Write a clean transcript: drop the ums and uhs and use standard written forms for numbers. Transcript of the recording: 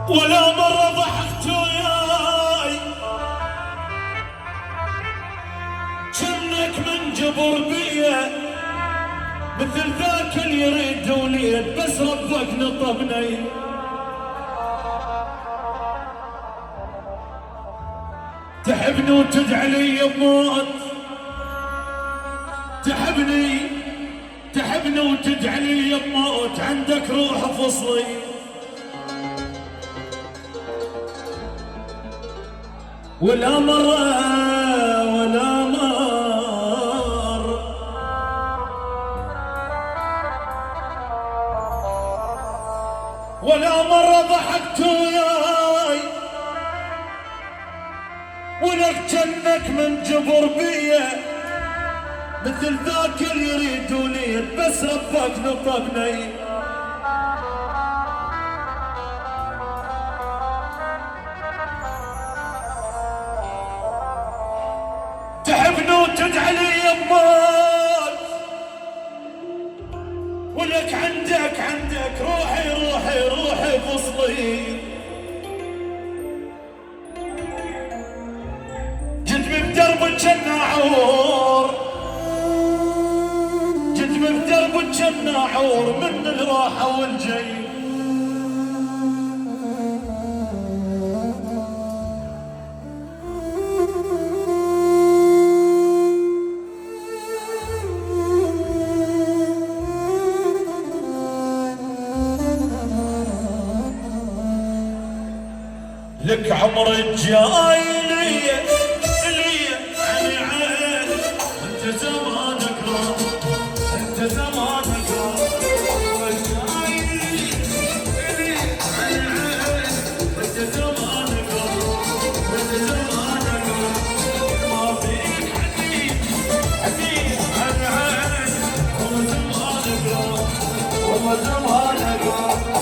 ولا مرة ضحكت وياي جنك من جبر بيا مثل ذاك اللي يريد وليد بس ربك نطبني. تحبني وتدعي لي بموت، تحبني وتدعي لي بموت، عندك روح فصلي ولا مرة ولا مرة ضحكت وياي ولك جنك من جبر بيا مثل ذاك اللي يريد وليد بس ربك نطبني. تحبني وتدعي لي يموت ولك عندك روحي فصلي. جتني بدرب جنة عور، جتني بدرب جنة عور من الراحة والجاي. لك عمر الجاي لي عيني عين، انت زمانك راح، انت زمانك راح. الجاي لي عيني عين، انت زمانك راح، انت زمانك راح. ما فيك حبيب عيني عين، والله زمانك راح، والله زمانك راح.